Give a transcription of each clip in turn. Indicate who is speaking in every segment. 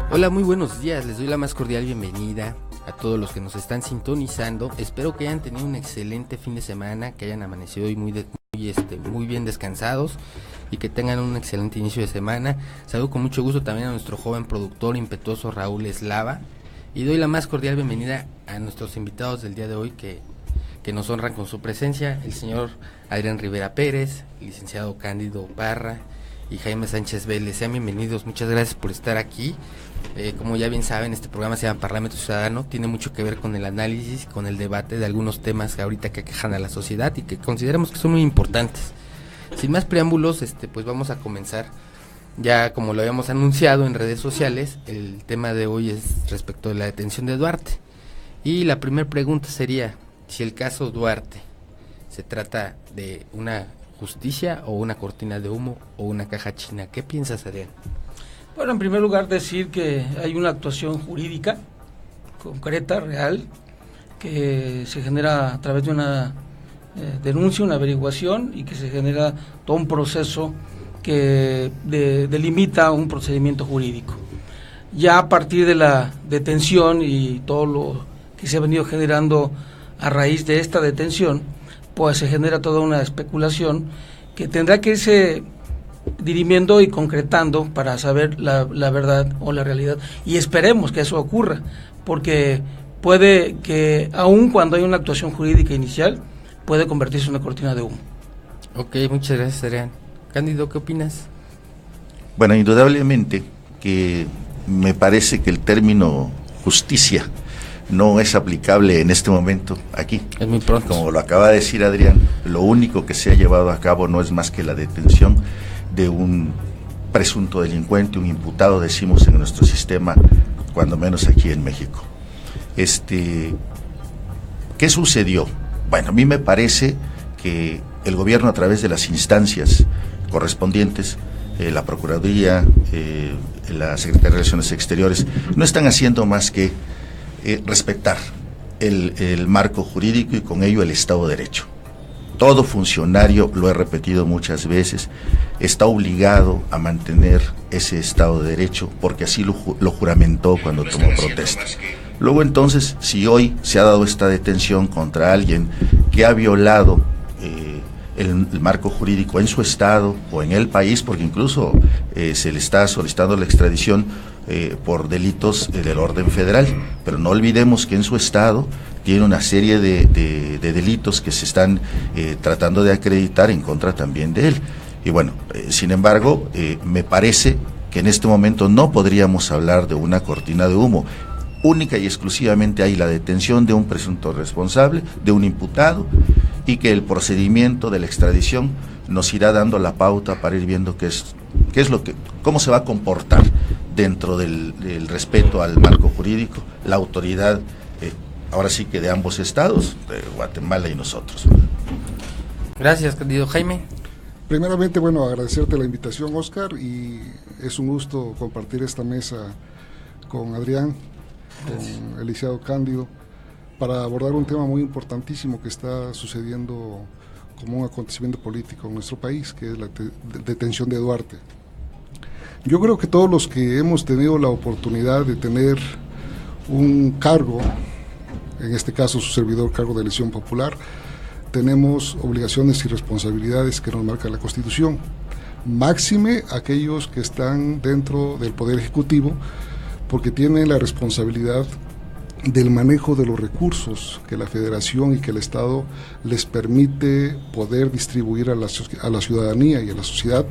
Speaker 1: Hola, muy buenos días, les doy la más cordial bienvenida a todos los que nos están sintonizando. Espero que hayan tenido un excelente fin de semana, que hayan amanecido hoy muy bien descansados y que tengan un excelente inicio de semana. Saludo con mucho gusto también a nuestro joven productor impetuoso Raúl Eslava y doy la más cordial bienvenida a nuestros invitados del día de hoy que nos honran con su presencia, el señor Adrián Rivera Pérez, licenciado Cándido Parra y Jaime Sánchez Vélez. Sean bienvenidos, muchas gracias por estar aquí. Como ya bien saben, este programa se llama Parlamento Ciudadano, tiene mucho que ver con el análisis, con el debate de algunos temas que ahorita que aquejan a la sociedad y que consideramos que son muy importantes. Sin más preámbulos, pues vamos a comenzar. Ya como lo habíamos anunciado en redes sociales, el tema de hoy es respecto de la detención de Duarte. Y la primera pregunta sería, si el caso Duarte se trata de una justicia o una cortina de humo o una caja china. ¿Qué piensas, Adrián?
Speaker 2: Bueno, en primer lugar decir que hay una actuación jurídica concreta, real, que se genera a través de una denuncia, una averiguación, y que se genera todo un proceso que delimita un procedimiento jurídico. Ya a partir de la detención y todo lo que se ha venido generando a raíz de esta detención, pues se genera toda una especulación que tendrá que irse dirimiendo y concretando para saber la verdad o la realidad, y esperemos que eso ocurra, porque puede que aun cuando hay una actuación jurídica inicial puede convertirse en una cortina de humo.
Speaker 1: Ok, muchas gracias, Adrián. Cándido, ¿qué opinas?
Speaker 3: Bueno, indudablemente que me parece que el término justicia no es aplicable en este momento aquí.
Speaker 1: Es muy pronto.
Speaker 3: Como lo acaba de decir Adrián, lo único que se ha llevado a cabo no es más que la detención de un presunto delincuente, un imputado, decimos en nuestro sistema, cuando menos aquí en México. ¿Qué sucedió? Bueno, a mí me parece que el gobierno, a través de las instancias correspondientes, la Procuraduría, la Secretaría de Relaciones Exteriores, no están haciendo más que respetar el marco jurídico y con ello el Estado de Derecho. Todo funcionario, lo he repetido muchas veces, está obligado a mantener ese Estado de Derecho porque así lo juramentó cuando tomó protesta. Luego entonces, si hoy se ha dado esta detención contra alguien que ha violado el marco jurídico en su estado o en el país, porque incluso se le está solicitando la extradición por delitos del orden federal, pero no olvidemos que en su estado tiene una serie de delitos que se están tratando de acreditar en contra también de él. Y bueno, sin embargo, me parece que en este momento no podríamos hablar de una cortina de humo. Única y exclusivamente hay la detención de un presunto responsable, de un imputado, y que el procedimiento de la extradición nos irá dando la pauta para ir viendo cómo se va a comportar dentro del respeto al marco jurídico, la autoridad, ahora sí que de ambos estados, de Guatemala y nosotros.
Speaker 1: Gracias, Cándido. Jaime.
Speaker 4: Primeramente, bueno, agradecerte la invitación, Oscar, y es un gusto compartir esta mesa con Adrián, con el licenciado Cándido, para abordar un tema muy importantísimo que está sucediendo como un acontecimiento político en nuestro país, que es la detención de Duarte. Yo creo que todos los que hemos tenido la oportunidad de tener un cargo, en este caso su servidor, cargo de elección popular, tenemos obligaciones y responsabilidades que nos marca la Constitución, máxime aquellos que están dentro del Poder Ejecutivo, porque tienen la responsabilidad del manejo de los recursos que la Federación y que el Estado les permite poder distribuir a la ciudadanía y a la sociedad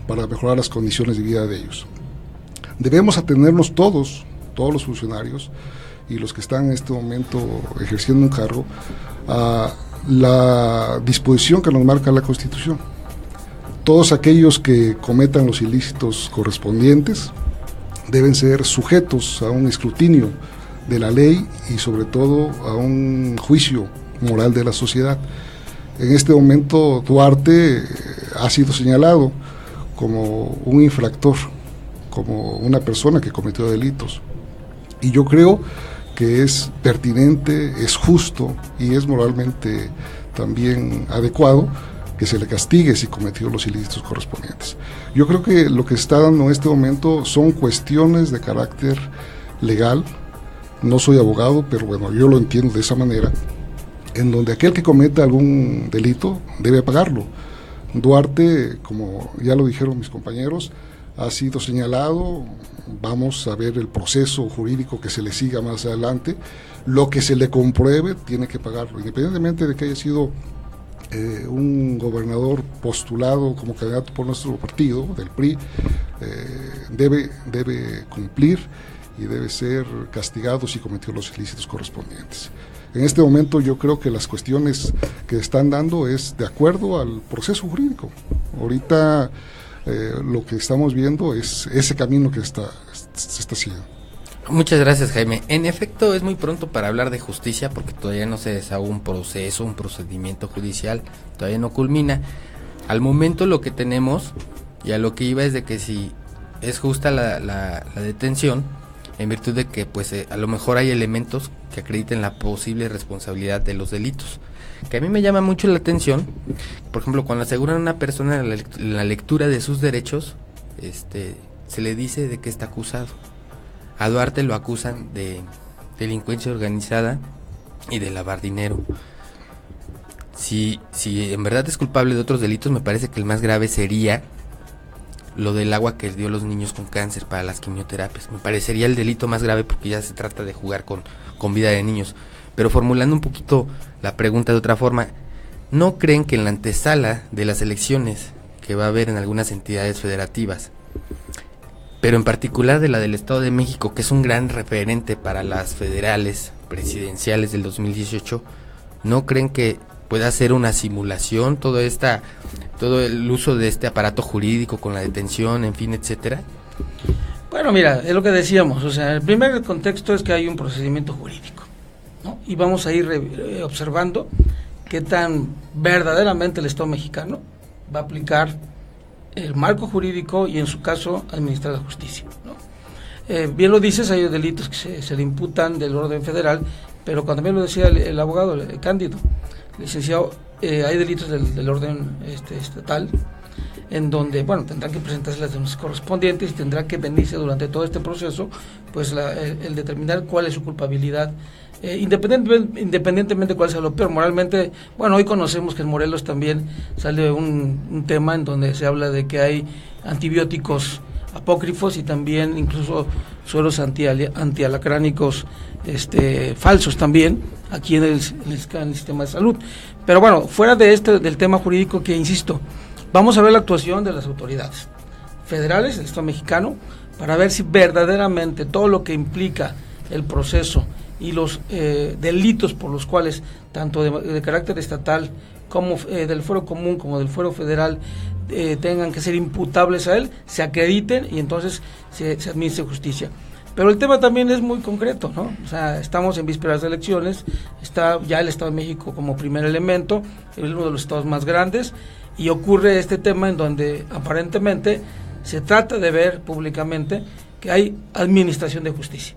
Speaker 4: para mejorar las condiciones de vida de ellos. Debemos atenernos todos los funcionarios y los que están en este momento ejerciendo un cargo, a la disposición que nos marca la Constitución. Todos aquellos que cometan los ilícitos correspondientes deben ser sujetos a un escrutinio de la ley y sobre todo a un juicio moral de la sociedad. En este momento Duarte ha sido señalado como un infractor, como una persona que cometió delitos, y yo creo que es pertinente, es justo y es moralmente también adecuado que se le castigue si cometió los ilícitos correspondientes. Yo creo que lo que está dando en este momento son cuestiones de carácter legal. No soy abogado, pero bueno, yo lo entiendo de esa manera, en donde aquel que cometa algún delito debe pagarlo. Duarte, como ya lo dijeron mis compañeros, ha sido señalado. Vamos a ver el proceso jurídico que se le siga más adelante. Lo que se le compruebe tiene que pagarlo, independientemente de que haya sido un gobernador postulado como candidato por nuestro partido, del PRI, debe cumplir y debe ser castigado si cometió los ilícitos correspondientes. En este momento yo creo que las cuestiones que están dando es de acuerdo al proceso jurídico. Ahorita lo que estamos viendo es ese camino que se está siguiendo.
Speaker 1: Muchas gracias, Jaime. En efecto, es muy pronto para hablar de justicia porque todavía no se desahogó un procedimiento judicial, todavía no culmina. Al momento lo que tenemos, y a lo que iba, es de que si es justa la detención, en virtud de que pues a lo mejor hay elementos que acrediten la posible responsabilidad de los delitos. Que a mí me llama mucho la atención, por ejemplo, cuando aseguran a una persona la lectura de sus derechos, se le dice de que está acusado. A Duarte lo acusan de delincuencia organizada y de lavar dinero. Si en verdad es culpable de otros delitos, me parece que el más grave sería lo del agua que dio a los niños con cáncer para las quimioterapias. Me parecería el delito más grave porque ya se trata de jugar con vida de niños. Pero formulando un poquito la pregunta de otra forma, ¿no creen que en la antesala de las elecciones que va a haber en algunas entidades federativas, pero en particular de la del Estado de México, que es un gran referente para las federales presidenciales del 2018, ¿no creen que pueda ser una simulación todo el uso de este aparato jurídico con la detención, en fin, etcétera?
Speaker 2: Bueno, mira, es lo que decíamos, o sea, el primer contexto es que hay un procedimiento jurídico, ¿no? Y vamos a ir observando qué tan verdaderamente el Estado mexicano va a aplicar el marco jurídico y en su caso administrar la justicia, ¿no? Bien lo dices, hay delitos que se le imputan del orden federal, pero cuando también lo decía el abogado, el Cándido, licenciado, hay delitos del orden estatal, en donde, bueno, tendrán que presentarse las denuncias correspondientes y tendrá que venirse durante todo este proceso, pues el determinar cuál es su culpabilidad, independientemente de cuál sea lo peor. Moralmente, bueno, hoy conocemos que en Morelos también sale un tema en donde se habla de que hay antibióticos apócrifos y también incluso sueros antialacránicos falsos también aquí en el sistema de salud. Pero bueno, fuera de del tema jurídico, que insisto, vamos a ver la actuación de las autoridades federales del Estado mexicano para ver si verdaderamente todo lo que implica el proceso y los delitos por los cuales tanto de carácter estatal como del fuero común como del fuero federal tengan que ser imputables a él, se acrediten y entonces se administre justicia. Pero el tema también es muy concreto, ¿no? O sea, estamos en vísperas de elecciones, está ya el Estado de México como primer elemento, uno de los estados más grandes, y ocurre este tema en donde aparentemente se trata de ver públicamente que hay administración de justicia,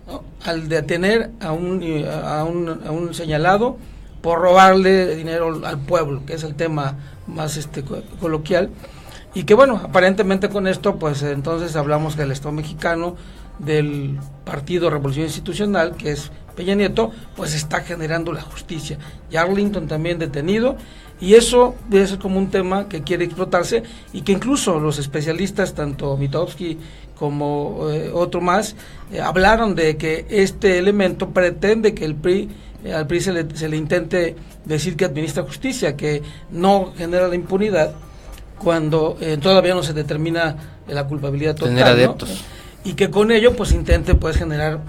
Speaker 2: ¿no? Al detener a un señalado por robarle dinero al pueblo, que es el tema más coloquial, y que bueno, aparentemente con esto pues entonces hablamos del Estado mexicano, del Partido Revolución Institucional, que es Peña Nieto, pues está generando la justicia. Y Arlington también detenido, y eso debe ser como un tema que quiere explotarse y que incluso los especialistas, tanto Mitofsky como otro más, hablaron de que este elemento pretende que al PRI se le intente decir que administra justicia, que no genera la impunidad cuando todavía no se determina la culpabilidad total,
Speaker 1: tener adeptos,
Speaker 2: ¿no? Y que con ello pues intente pues generar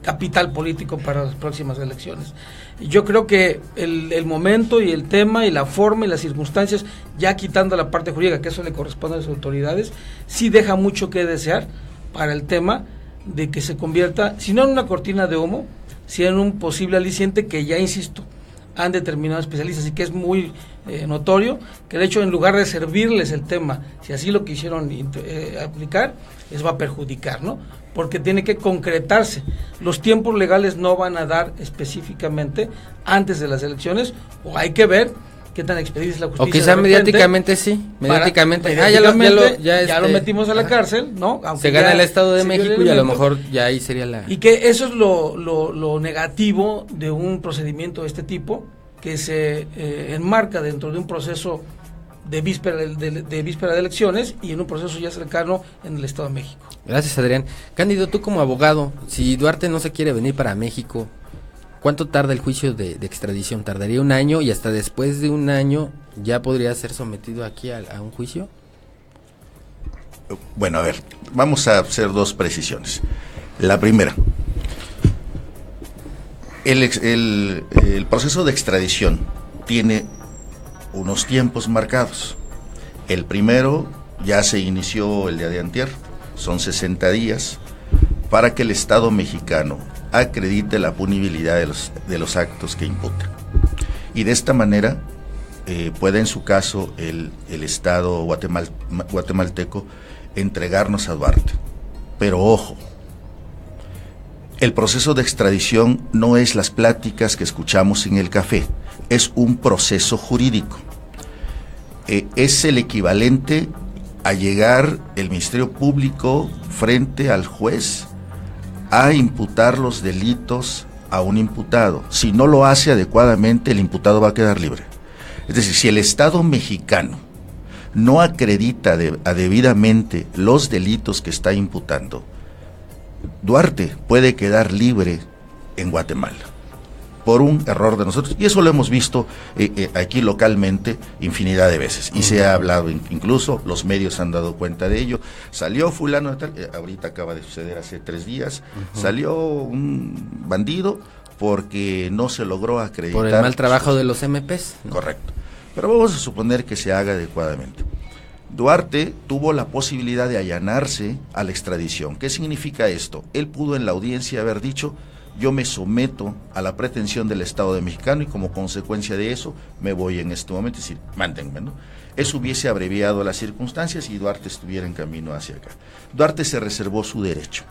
Speaker 2: capital político para las próximas elecciones. Y yo creo que el momento y el tema y la forma y las circunstancias, ya quitando la parte jurídica, que eso le corresponde a las autoridades, sí deja mucho que desear para el tema de que se convierta, si no en una cortina de humo, si en un posible aliciente que ya, insisto, han determinado especialistas, y que es muy notorio que de hecho, en lugar de servirles el tema, si así lo quisieron aplicar, les va a perjudicar, ¿no? Porque tiene que concretarse. Los tiempos legales no van a dar específicamente antes de las elecciones, o hay que ver qué tan expedita es la justicia.
Speaker 1: O quizá mediáticamente sí, mediáticamente.
Speaker 2: Ya lo metimos a la cárcel, ¿no?
Speaker 1: Aunque se gana el Estado de México y a lo mejor ya ahí sería la...
Speaker 2: Y que eso es lo negativo de un procedimiento de este tipo, que se enmarca dentro de un proceso de víspera de elecciones y en un proceso ya cercano en el Estado de México.
Speaker 1: Gracias, Adrián. Cándido, tú como abogado, si Duarte no se quiere venir para México, ¿cuánto tarda el juicio de extradición? ¿Tardaría un año y hasta después de un año ya podría ser sometido aquí a un juicio?
Speaker 3: Bueno, a ver, vamos a hacer dos precisiones. La primera, el proceso de extradición tiene unos tiempos marcados. El primero ya se inició el día de antier, son 60 días para que el Estado mexicano acredite la punibilidad de los actos que imputa. Y de esta manera puede en su caso el Estado guatemalteco entregarnos a Duarte. Pero ojo, el proceso de extradición no es las pláticas que escuchamos en el café, es un proceso jurídico. Es el equivalente a llegar el Ministerio Público frente al juez a imputar los delitos a un imputado. Si no lo hace adecuadamente, el imputado va a quedar libre. Es decir, si el Estado mexicano no acredita debidamente los delitos que está imputando, Duarte puede quedar libre en Guatemala por un error de nosotros, y eso lo hemos visto aquí localmente infinidad de veces, y se ha hablado, incluso los medios han dado cuenta de ello. Salió fulano de tal, ahorita acaba de suceder hace 3 días, salió un bandido porque no se logró acreditar.
Speaker 1: Por el mal trabajo de los MPs, ¿no?
Speaker 3: Correcto, pero vamos a suponer que se haga adecuadamente. Duarte tuvo la posibilidad de allanarse a la extradición. ¿Qué significa esto? Él pudo en la audiencia haber dicho: yo me someto a la pretensión del Estado de Mexicano y como consecuencia de eso me voy en este momento, es decir, mándenme, ¿no? Eso hubiese abreviado las circunstancias y Duarte estuviera en camino hacia acá. Duarte se reservó su derecho,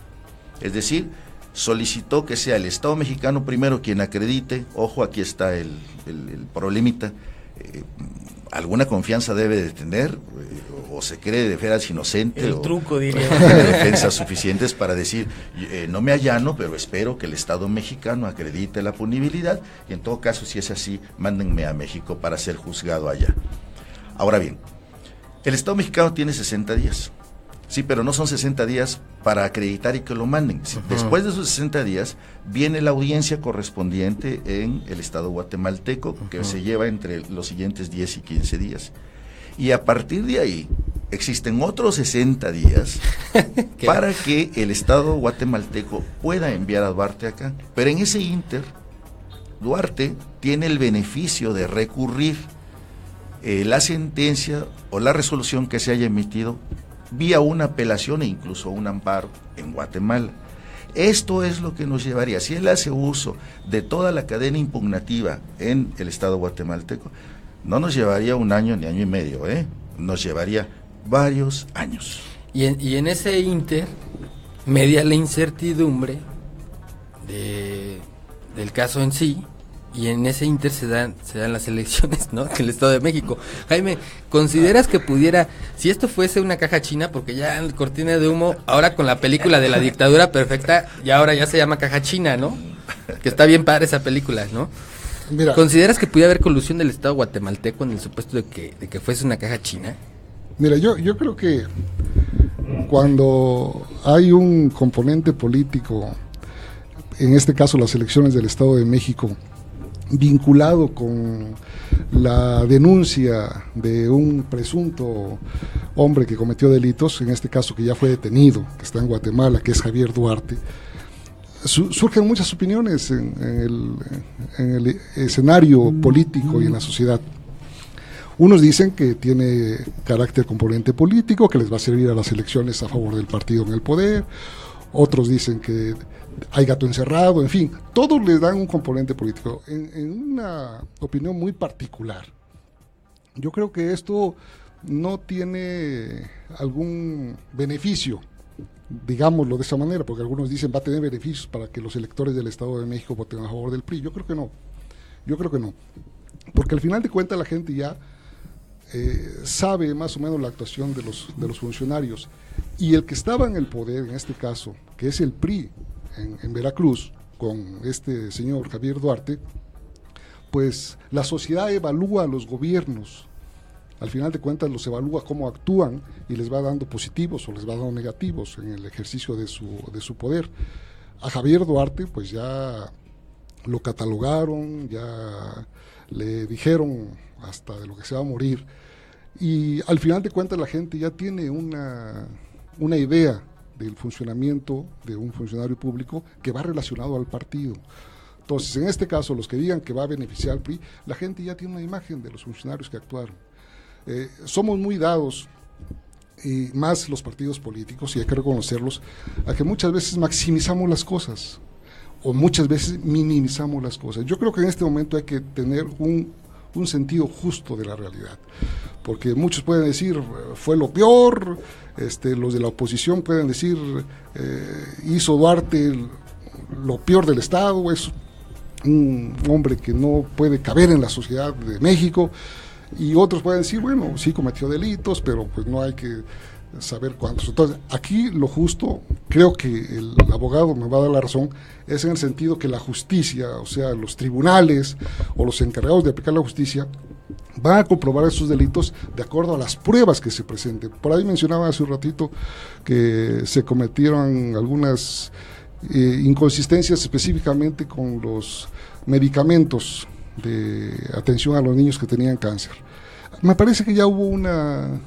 Speaker 3: es decir, solicitó que sea el Estado mexicano primero quien acredite. Ojo, aquí está el problemita. Alguna confianza debe de tener, o se cree de veras inocente,
Speaker 2: el truco, diría,
Speaker 3: defensas suficientes para decir no me allano, pero espero que el Estado mexicano acredite la punibilidad, y en todo caso, si es así, mándenme a México para ser juzgado allá. Ahora bien, el Estado mexicano tiene 60 días, sí, pero no son 60 días para acreditar y que lo manden. Después de esos 60 días viene la audiencia correspondiente en el Estado guatemalteco, que se lleva entre los siguientes 10 y 15 días. Y a partir de ahí existen otros 60 días para que el Estado guatemalteco pueda enviar a Duarte acá. Pero en ese ínter, Duarte tiene el beneficio de recurrir la sentencia o la resolución que se haya emitido vía una apelación e incluso un amparo en Guatemala. Esto es lo que nos llevaría, si él hace uso de toda la cadena impugnativa en el Estado guatemalteco, no nos llevaría un año ni año y medio, nos llevaría varios años.
Speaker 1: Y en ese ínter, media la incertidumbre del caso en sí, y en ese ínter se dan las elecciones, ¿no?, en el Estado de México. Jaime, ¿consideras que pudiera, si esto fuese una caja china, porque ya en Cortina de Humo, ahora con la película de la dictadura perfecta, y ahora ya se llama caja china, ¿no?, que está bien padre esa película, ¿no? Mira, ¿consideras que pudiera haber colusión del Estado guatemalteco en el supuesto de que fuese una caja china?
Speaker 4: Mira, yo creo que cuando hay un componente político, en este caso las elecciones del Estado de México, vinculado con la denuncia de un presunto hombre que cometió delitos, en este caso que ya fue detenido, que está en Guatemala, que es Javier Duarte, surgen muchas opiniones en el escenario político y en la sociedad. Unos dicen que tiene carácter componente político, que les va a servir a las elecciones a favor del partido en el poder. Otros dicen que hay gato encerrado, en fin, todos le dan un componente político. En una opinión muy particular, yo creo que esto no tiene algún beneficio, digámoslo de esa manera, porque algunos dicen va a tener beneficios para que los electores del Estado de México voten a favor del PRI. Yo creo que no. porque al final de cuentas la gente ya sabe más o menos la actuación de los funcionarios, y el que estaba en el poder, en este caso, que es el PRI en Veracruz, con este señor Javier Duarte, pues la sociedad evalúa a los gobiernos, al final de cuentas los evalúa cómo actúan y les va dando positivos o les va dando negativos en el ejercicio de su poder. A Javier Duarte pues ya lo catalogaron, ya le dijeron hasta de lo que se va a morir, y al final de cuentas la gente ya tiene una idea del funcionamiento de un funcionario público que va relacionado al partido. Entonces, en este caso, los que digan que va a beneficiar al PRI, la gente ya tiene una imagen de los funcionarios que actuaron. Somos muy dados, y más los partidos políticos, y hay que reconocerlos, a que muchas veces maximizamos las cosas, o muchas veces minimizamos las cosas. Yo creo que en este momento hay que tener un sentido justo de la realidad, porque muchos pueden decir fue lo peor, los de la oposición pueden decir hizo Duarte lo peor del Estado, es un hombre que no puede caber en la sociedad de México, y otros pueden decir, bueno, sí cometió delitos, pero pues no hay que saber cuántos. Entonces, aquí lo justo, creo que el abogado me va a dar la razón, es en el sentido que la justicia, o sea, los tribunales o los encargados de aplicar la justicia, van a comprobar esos delitos de acuerdo a las pruebas que se presenten. Por ahí mencionaba hace un ratito que se cometieron algunas inconsistencias específicamente con los medicamentos de atención a los niños que tenían cáncer. Me parece que ya hubo una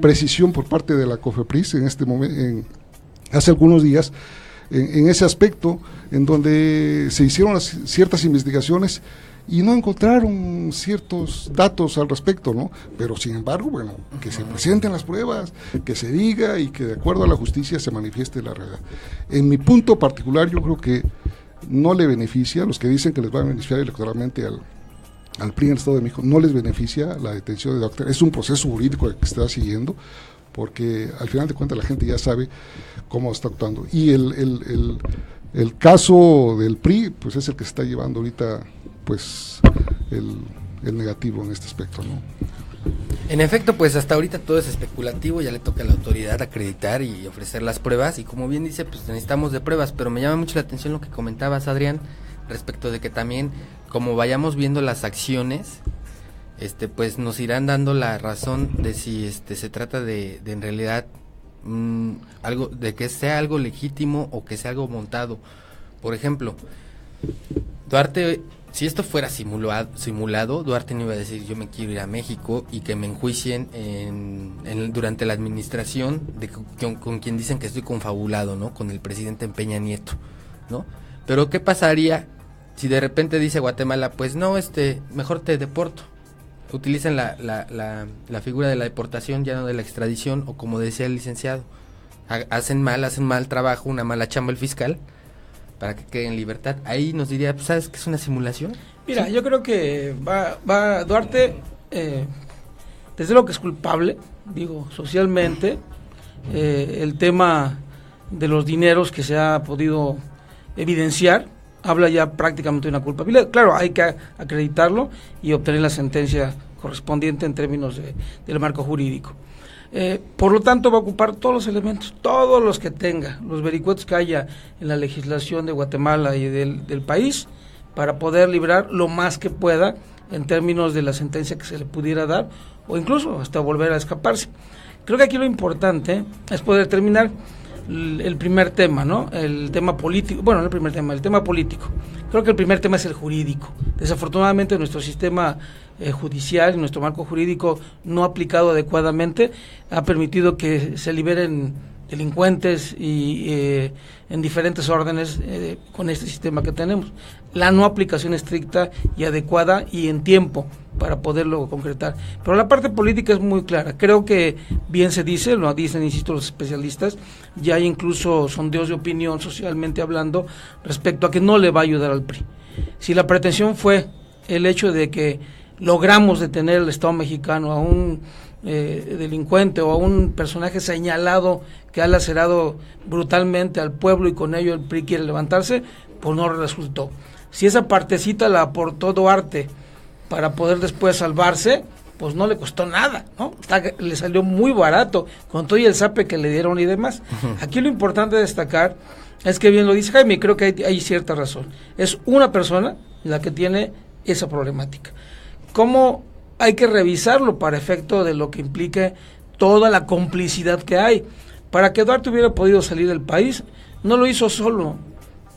Speaker 4: precisión por parte de la COFEPRIS en este momento, hace algunos días, en ese aspecto, en donde se hicieron ciertas investigaciones y no encontraron ciertos datos al respecto, ¿no? Pero sin embargo, bueno, que se presenten las pruebas, que se diga y que de acuerdo a la justicia se manifieste la realidad. En mi punto particular, yo creo que no le beneficia, los que dicen que les va a beneficiar electoralmente al PRI en el Estado de México, no les beneficia la detención de Duarte. Es un proceso jurídico que está siguiendo, porque al final de cuentas la gente ya sabe cómo está actuando. Y el caso del PRI, pues es el que se está llevando ahorita, pues, el negativo en este aspecto, ¿no?
Speaker 1: En efecto, pues hasta ahorita todo es especulativo, ya le toca a la autoridad acreditar y ofrecer las pruebas, y como bien dice, pues necesitamos de pruebas, pero me llama mucho la atención lo que comentabas, Adrián, respecto de que también, como vayamos viendo las acciones, pues nos irán dando la razón de si se trata de en realidad algo, de que sea algo legítimo o que sea algo montado. Por ejemplo, Duarte, si esto fuera simulado, Duarte no iba a decir yo me quiero ir a México y que me enjuicien durante la administración con quien dicen que estoy confabulado, ¿no? Con el presidente Peña Nieto, ¿no? Pero ¿qué pasaría si de repente dice Guatemala, pues no, mejor te deporto? Utilizan la figura de la deportación, ya no de la extradición, o como decía el licenciado, hacen mal trabajo, una mala chamba el fiscal, para que quede en libertad. Ahí nos diría, pues, ¿sabes qué es una simulación?
Speaker 2: Mira, ¿sí? Yo creo que va Duarte, desde lo que es culpable, digo, socialmente, el tema de los dineros que se ha podido evidenciar, habla ya prácticamente de una culpabilidad. Claro, hay que acreditarlo y obtener la sentencia correspondiente en términos del marco jurídico. Por lo tanto, va a ocupar todos los elementos, todos los que tenga, los vericuetos que haya en la legislación de Guatemala y del país, para poder librar lo más que pueda en términos de la sentencia que se le pudiera dar, o incluso hasta volver a escaparse. Creo que aquí lo importante es poder terminar el primer tema, ¿no? El tema político, bueno, no el primer tema, el tema político. Creo que el primer tema es el jurídico. Desafortunadamente nuestro sistema judicial y nuestro marco jurídico no aplicado adecuadamente ha permitido que se liberen delincuentes y en diferentes órdenes con este sistema que tenemos. La no aplicación estricta y adecuada y en tiempo para poderlo concretar. Pero la parte política es muy clara. Creo que bien se dice, lo dicen, insisto, los especialistas, ya hay incluso sondeos de opinión socialmente hablando respecto a que no le va a ayudar al PRI. Si la pretensión fue el hecho de que logramos detener el Estado mexicano a un delincuente o a un personaje señalado que ha lacerado brutalmente al pueblo y con ello el PRI quiere levantarse, pues no resultó. Si esa partecita la aportó Duarte para poder después salvarse, pues no le costó nada, ¿no? Le salió muy barato con todo y el zape que le dieron y demás. Aquí lo importante de destacar es que bien lo dice Jaime, y creo que hay cierta razón. Es una persona la que tiene esa problemática. ¿Cómo hay que revisarlo para efecto de lo que implique toda la complicidad que hay? Para que Duarte hubiera podido salir del país, no lo hizo solo,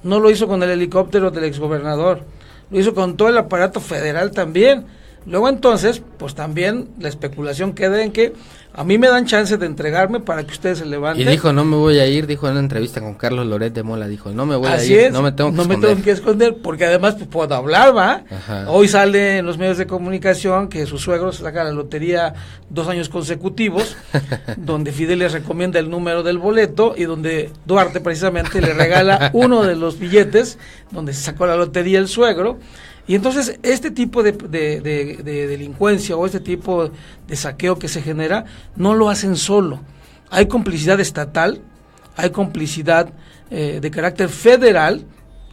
Speaker 2: no lo hizo con el helicóptero del exgobernador, lo hizo con todo el aparato federal también. Luego entonces, pues también la especulación queda en que a mí me dan chance de entregarme para que ustedes se levanten.
Speaker 1: Y dijo, no me voy a ir, dijo en una entrevista con Carlos Loret de Mola, dijo, no me voy
Speaker 2: Así
Speaker 1: a ir,
Speaker 2: es,
Speaker 1: no me tengo
Speaker 2: que esconder, porque además pues, puedo hablar, ¿va?
Speaker 1: Ajá.
Speaker 2: Hoy sale en los medios de comunicación que su suegro saca la lotería 2 años consecutivos, donde Fidel le recomienda el número del boleto y donde Duarte precisamente le regala uno de los billetes donde se sacó la lotería el suegro. Y entonces este tipo de delincuencia o este tipo de saqueo que se genera no lo hacen solo. Hay complicidad estatal, hay complicidad de carácter federal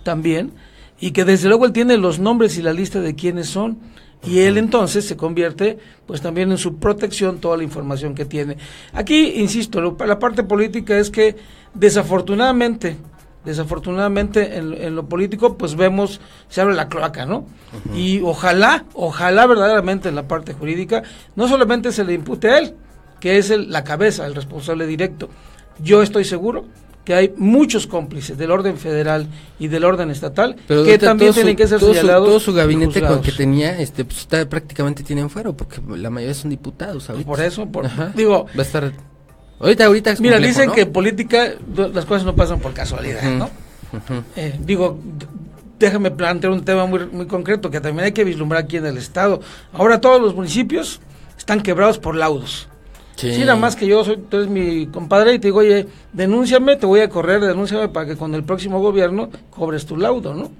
Speaker 2: también, y que desde luego él tiene los nombres y la lista de quiénes son, y él entonces se convierte pues también en su protección toda la información que tiene. Aquí, insisto, la parte política es que desafortunadamente en lo político pues vemos, se abre la cloaca, ¿no? Y ojalá verdaderamente en la parte jurídica no solamente se le impute a él, que es la cabeza, el responsable directo. Yo estoy seguro que hay muchos cómplices del orden federal y del orden estatal, pero que también tienen que ser señalados.
Speaker 1: Todo su gabinete con que tenía, pues prácticamente tienen fuero, porque la mayoría son diputados ahorita.
Speaker 2: Por eso, digo,
Speaker 1: va a estar... Ahorita es
Speaker 2: mira,
Speaker 1: complejo,
Speaker 2: dicen
Speaker 1: ¿no?
Speaker 2: que en política las cosas no pasan por casualidad, ¿no? Digo, déjame plantear un tema muy concreto que también hay que vislumbrar aquí en el estado. Ahora todos los municipios están quebrados por laudos. Sí, nada más que tú eres mi compadre y te digo, oye, denúnciame, te voy a correr, denúnciame para que con el próximo gobierno cobres tu laudo, ¿no?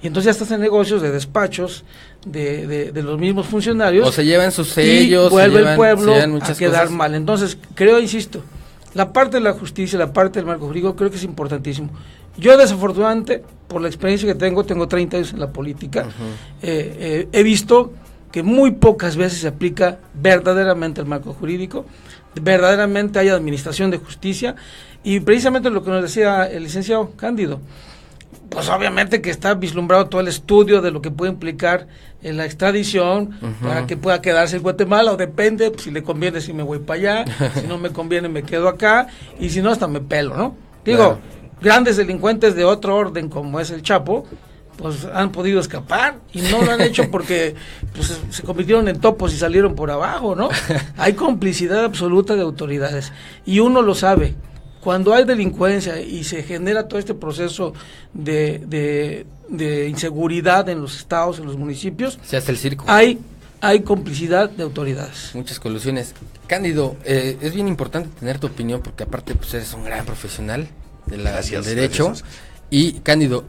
Speaker 2: Y entonces ya estás en negocios de despachos de los mismos funcionarios.
Speaker 1: O se llevan sus sellos.
Speaker 2: Y vuelve el pueblo
Speaker 1: a
Speaker 2: quedar mal. Entonces, insisto, la parte de la justicia, la parte del marco jurídico, creo que es importantísimo. Yo desafortunadamente, por la experiencia que tengo 30 años en la política, he visto que muy pocas veces se aplica verdaderamente el marco jurídico, verdaderamente hay administración de justicia, y precisamente lo que nos decía el licenciado Cándido, pues obviamente que está vislumbrado todo el estudio de lo que puede implicar en la extradición para que pueda quedarse en Guatemala, o depende, pues, si le conviene si me voy para allá, si no me conviene me quedo acá, y si no hasta me pelo, ¿no? Digo, claro. Grandes delincuentes de otro orden como es el Chapo, pues han podido escapar y no lo han hecho porque pues, se convirtieron en topos y salieron por abajo, ¿no? Hay complicidad absoluta de autoridades y uno lo sabe. Cuando hay delincuencia y se genera todo este proceso de inseguridad en los estados, en los municipios,
Speaker 1: se hace el circo.
Speaker 2: Hay complicidad de autoridades.
Speaker 1: Muchas colusiones. Cándido, es bien importante tener tu opinión porque aparte pues eres un gran profesional del derecho. Gracias. Y Cándido,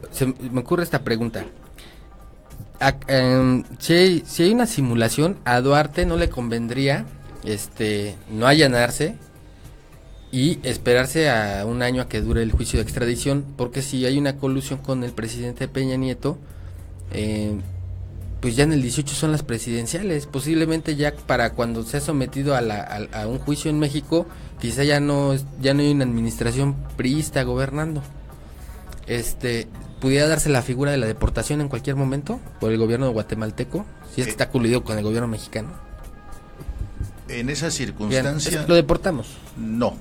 Speaker 1: me ocurre esta pregunta. Si hay una simulación, a Duarte no le convendría no allanarse y esperarse a un año a que dure el juicio de extradición, porque si hay una colusión con el presidente Peña Nieto, pues ya en el 18 son las presidenciales, posiblemente ya para cuando sea sometido a un juicio en México, quizá ya no hay una administración priista gobernando. ¿Pudiera darse la figura de la deportación en cualquier momento por el gobierno guatemalteco, si es que está coludido con el gobierno mexicano?
Speaker 3: En esa circunstancia...
Speaker 1: ¿Lo deportamos?
Speaker 3: No,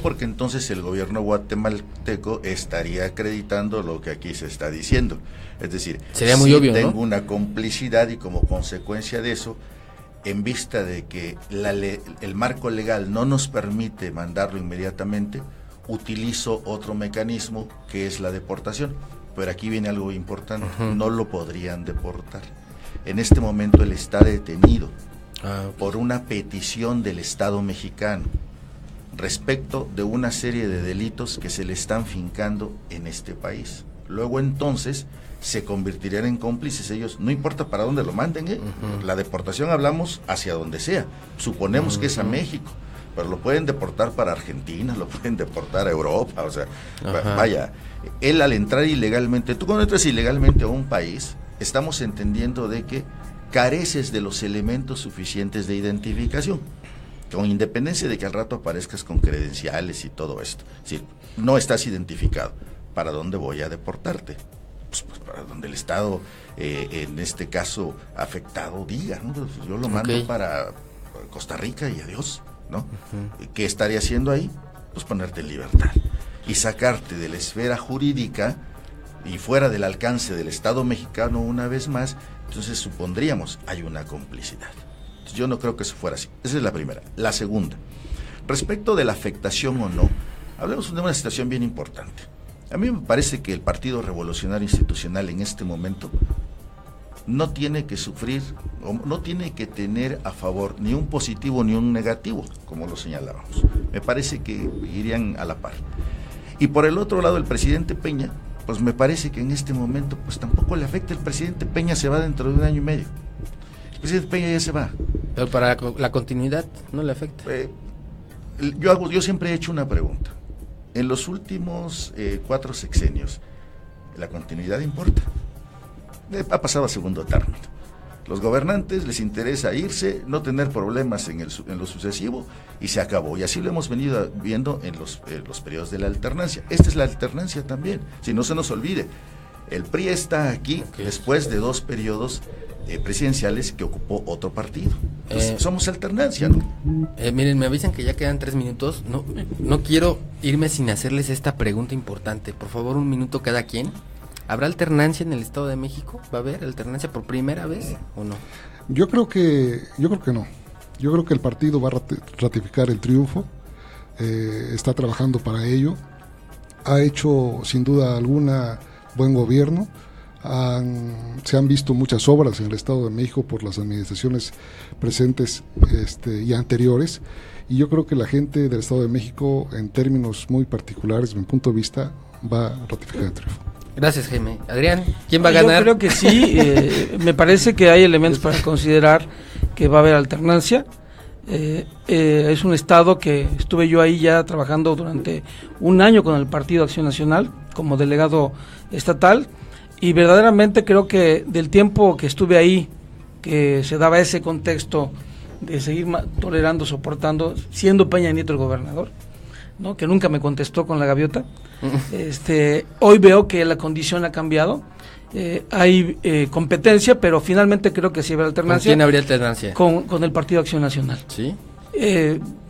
Speaker 3: porque entonces el gobierno guatemalteco estaría acreditando lo que aquí se está diciendo. Es decir,
Speaker 1: sería muy obvio,
Speaker 3: tengo
Speaker 1: ¿no?
Speaker 3: una complicidad y como consecuencia de eso, en vista de que el marco legal no nos permite mandarlo inmediatamente, utilizo otro mecanismo que es la deportación. Pero aquí viene algo importante, no lo podrían deportar. En este momento él está detenido por una petición del Estado mexicano respecto de una serie de delitos que se le están fincando en este país. Luego entonces se convertirían en cómplices ellos, no importa para dónde lo manden, la deportación hablamos hacia donde sea, suponemos que es a México, pero lo pueden deportar para Argentina, lo pueden deportar a Europa, o sea, vaya, él al entrar ilegalmente, tú cuando entras ilegalmente a un país, estamos entendiendo de que careces de los elementos suficientes de identificación, con independencia de que al rato aparezcas con credenciales y todo esto. Es decir, no estás identificado. ¿Para dónde voy a deportarte? Pues para donde el Estado, en este caso afectado, diga, ¿no? Pues yo lo mando para Costa Rica y adiós, ¿no? Uh-huh. ¿Qué estaría haciendo ahí? Pues ponerte en libertad y sacarte de la esfera jurídica y fuera del alcance del Estado mexicano una vez más. Entonces supondríamos hay una complicidad. Entonces, yo no creo que eso fuera así. Esa es la primera. La segunda, respecto de la afectación o no, hablemos de una situación bien importante. A mí me parece que el Partido Revolucionario Institucional en este momento no tiene que sufrir, o no tiene que tener a favor ni un positivo ni un negativo, como lo señalábamos. Me parece que irían a la par. Y por el otro lado, el presidente Peña, pues me parece que en este momento pues tampoco le afecta. El presidente Peña se va dentro de 1 año y medio. El presidente Peña ya se va.
Speaker 1: Pero para la continuidad no le afecta.
Speaker 3: Yo siempre he hecho una pregunta. En los últimos 4 sexenios, la continuidad importa. Ha pasado a segundo término. Los gobernantes les interesa irse, no tener problemas en lo sucesivo, y se acabó. Y así lo hemos venido viendo en los periodos de la alternancia. Esta es la alternancia también, si no se nos olvide. El PRI está aquí después de 2 periodos presidenciales que ocupó otro partido. Entonces, somos alternancia, ¿no?
Speaker 1: Miren, me avisan que ya quedan 3 minutos. No quiero irme sin hacerles esta pregunta importante. Por favor, 1 minuto cada quien. ¿Habrá alternancia en el Estado de México? ¿Va a haber alternancia por primera vez o no?
Speaker 4: Yo creo que no. Yo creo que el partido va a ratificar el triunfo. Está trabajando para ello. Ha hecho, sin duda alguna, buen gobierno. Se han visto muchas obras en el Estado de México por las administraciones presentes y anteriores, y yo creo que la gente del Estado de México, en términos muy particulares, desde mi punto de vista, va a ratificar el triunfo.
Speaker 1: Gracias, Jaime. Adrián, ¿quién va a ganar?
Speaker 2: Yo creo que sí, me parece que hay elementos para considerar que va a haber alternancia. Es un estado que estuve yo ahí ya trabajando durante 1 año con el Partido Acción Nacional como delegado estatal. Y verdaderamente creo que del tiempo que estuve ahí, que se daba ese contexto de seguir tolerando, soportando, siendo Peña Nieto el gobernador, ¿no? Que nunca me contestó con la gaviota. Hoy veo que la condición ha cambiado. Hay competencia, pero finalmente creo que sí habrá alternancia.
Speaker 1: ¿Con quién habría alternancia?
Speaker 2: Con el Partido Acción Nacional.
Speaker 1: ¿Sí?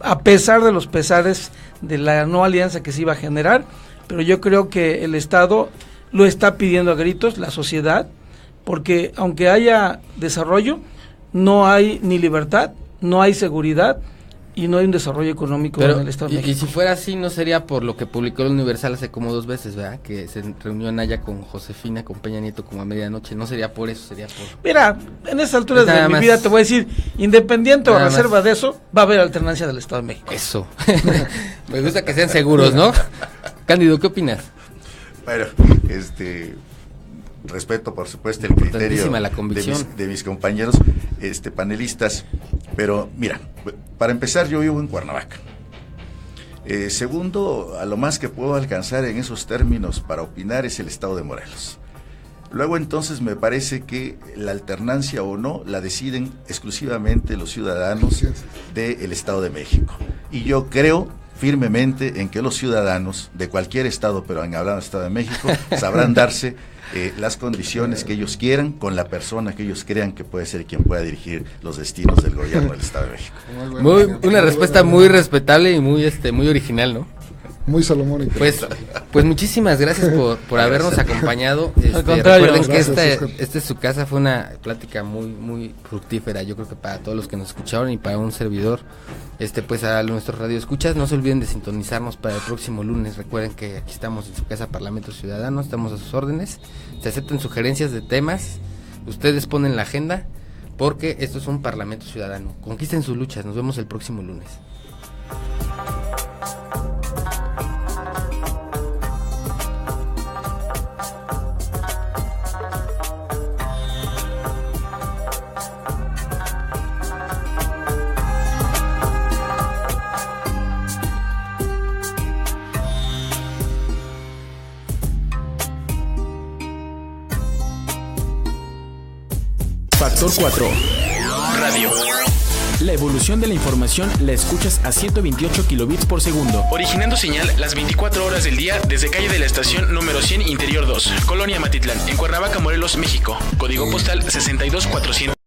Speaker 2: A pesar de los pesares de la no alianza que se iba a generar, pero yo creo que el Estado lo está pidiendo a gritos, la sociedad, porque aunque haya desarrollo, no hay ni libertad, no hay seguridad y no hay un desarrollo económico en el Estado de México.
Speaker 1: Y si fuera así, no sería por lo que publicó el Universal hace como 2 veces, ¿verdad? Que se reunió Naya con Josefina, con Peña Nieto como a medianoche. No sería por eso, sería por...
Speaker 2: Mira, en estas alturas de mi vida te voy a decir, independiente o a reserva de eso, va a haber alternancia del Estado de México.
Speaker 1: Eso. Me gusta que sean seguros, ¿no? Cándido, ¿qué opinas?
Speaker 3: Bueno, respeto por supuesto el criterio de mis compañeros panelistas, pero mira, para empezar, yo vivo en Cuernavaca. Segundo, a lo más que puedo alcanzar en esos términos para opinar es el Estado de Morelos. Luego entonces me parece que la alternancia o no la deciden exclusivamente los ciudadanos del Estado de México. Y yo creo firmemente en que los ciudadanos de cualquier estado, pero en hablando del Estado de México, sabrán darse las condiciones que ellos quieran con la persona que ellos crean que puede ser quien pueda dirigir los destinos del gobierno del Estado de México.
Speaker 1: Una respuesta muy respetable y muy original, ¿no?
Speaker 4: Muy salomónica.
Speaker 1: Pues muchísimas gracias por habernos acompañado. Recuerden que esta es su casa. Fue una plática muy fructífera, yo creo que para todos los que nos escucharon y para un servidor. Pues a nuestros radioescuchas, no se olviden de sintonizarnos para el próximo lunes. Recuerden que aquí estamos en su casa Parlamento Ciudadano, estamos a sus órdenes. Se aceptan sugerencias de temas, ustedes ponen la agenda, porque esto es un Parlamento Ciudadano. Conquisten sus luchas, nos vemos el próximo lunes.
Speaker 5: Sector 4. Radio. La evolución de la información la escuchas a 128 kilobits por segundo, originando señal las 24 horas del día desde calle de la estación número 100 Interior 2, Colonia Matitlán, en Cuernavaca, Morelos, México. Código postal 62400.